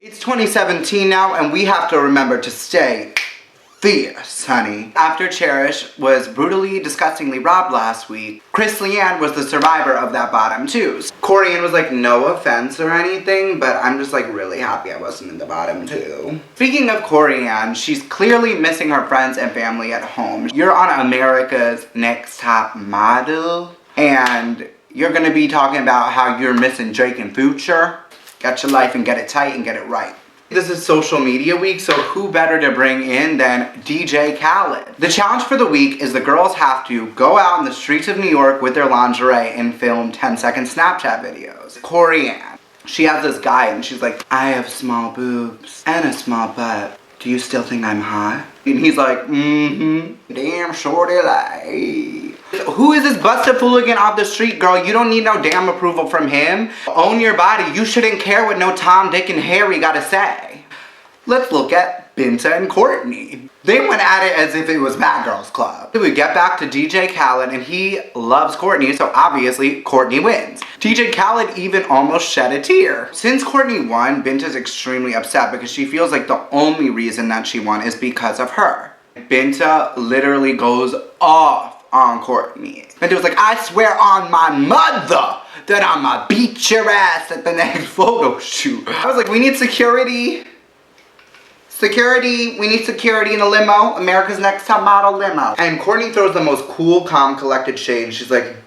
It's 2017 now, and we have to remember to stay fierce, honey. After Cherish was brutally, disgustingly robbed last week, Chris Leanne was the survivor of that bottom two. Corian was like, no offense or anything, but I'm just like really happy I wasn't in the bottom two. Speaking of Corian, she's clearly missing her friends and family at home. You're on America's Next Top Model, and you're gonna be talking about how you're missing Drake and Future. Get your life and get it tight and get it right. This is social media week, so who better to bring in than DJ Khaled? The challenge for the week is the girls have to go out in the streets of New York with their lingerie and film 10-second Snapchat videos. Corian, she has this guy and she's like, I have small boobs and a small butt. Do you still think I'm hot? And he's like, damn shorty like. Who is this busted fooligan off the street, girl? You don't need no damn approval from him. Own your body. You shouldn't care what no Tom, Dick, and Harry gotta say. Let's look at Binta and Courtney. They went at it as if it was Bad Girls Club. We get back to DJ Khaled, and he loves Courtney, so obviously Courtney wins. DJ Khaled even almost shed a tear. Since Courtney won, Binta's extremely upset because she feels like the only reason that she won is because of her. Binta literally goes off on Courtney. And it was like, I swear on my mother that I'ma beat your ass at the next photo shoot. I was like, we need security. Security, we need security in a limo. America's Next Top Model limo. And Courtney throws the most cool, calm, collected shade. She's like,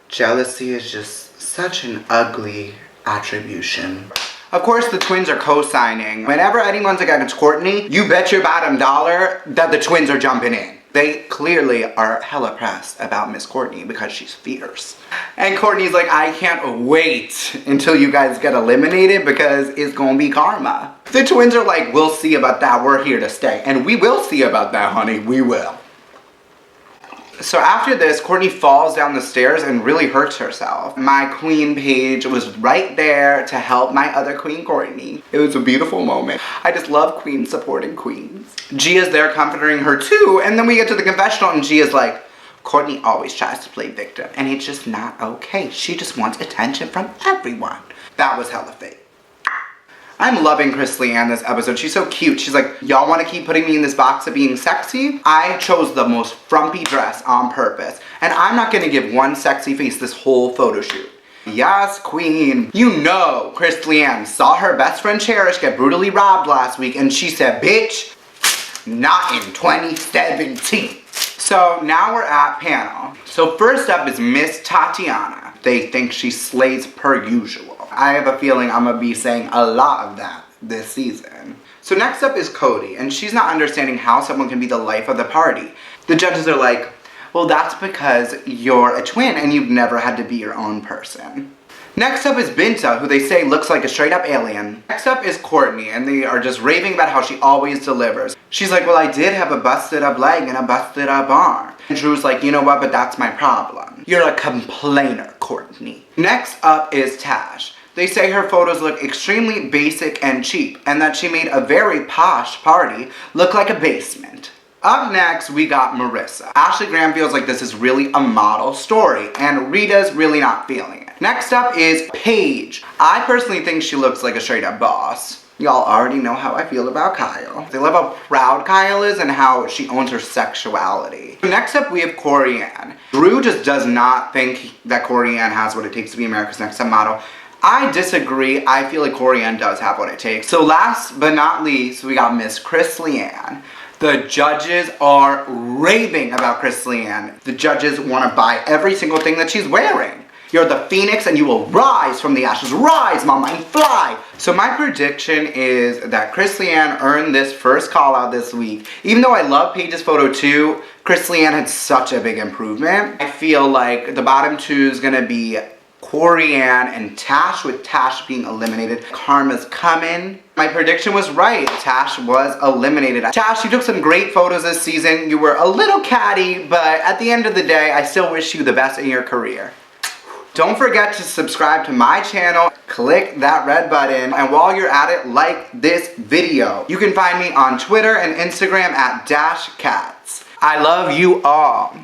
jealousy is just such an ugly attribution. Of course, the twins are co-signing. Whenever anyone's against Courtney, you bet your bottom dollar that the twins are jumping in. They clearly are hella pressed about Miss Courtney because she's fierce. And Courtney's like, I can't wait until you guys get eliminated because it's gonna be karma. The twins are like, we'll see about that, we're here to stay. And we will see about that, honey, we will. So after this, Courtney falls down the stairs and really hurts herself. My queen Paige was right there to help my other queen Courtney. It was a beautiful moment. I just love queens supporting queens. Gia's there comforting her too, and then we get to the confessional and Gia's like, Courtney always tries to play victim, and it's just not okay. She just wants attention from everyone. That was hella fake. I'm loving Chris Leanne this episode. She's so cute. She's like, y'all want to keep putting me in this box of being sexy? I chose the most frumpy dress on purpose. And I'm not going to give one sexy face this whole photo shoot. Yes, queen. You know Chris Leanne saw her best friend Cherish get brutally robbed last week and she said, bitch, not in 2017. So now we're at panel. So first up is Miss Tatiana. They think she slays per usual. I have a feeling I'm gonna be saying a lot of that this season. So next up is Cody, and she's not understanding how someone can be the life of the party. The judges are like, well, that's because you're a twin and you've never had to be your own person. Next up is Binta, who they say looks like a straight up alien. Next up is Courtney, and they are just raving about how she always delivers. She's like, well, I did have a busted up leg and a busted up arm. And Drew's like, you know what, but that's my problem. You're a complainer, Courtney. Next up is Tash. They say her photos look extremely basic and cheap, and that she made a very posh party look like a basement. Up next, we got Marissa. Ashley Graham feels like this is really a model story, and Rita's really not feeling it. Next up is Paige. I personally think she looks like a straight up boss. Y'all already know how I feel about Kyle. They love how proud Kyle is and how she owns her sexuality. Next up, we have Corian. Drew just does not think that Corian has what it takes to be America's Next Top Model. I disagree. I feel like Corian does have what it takes. So last but not least, we got Miss Chris Leanne. The judges are raving about Chris Leanne. The judges want to buy every single thing that she's wearing. You're the phoenix and you will rise from the ashes. Rise, mama, and fly. So my prediction is that Chris Leanne earned this first call out this week. Even though I love Paige's photo too, Chris Leanne had such a big improvement. I feel like the bottom two is gonna be Corian and Tash, with Tash being eliminated. Karma's coming. My prediction was right. Tash was eliminated. Tash, you took some great photos this season. You were a little catty, but at the end of the day, I still wish you the best in your career. Don't forget to subscribe to my channel, click that red button, and while you're at it, like this video. You can find me on Twitter and Instagram at @Katz. I love you all.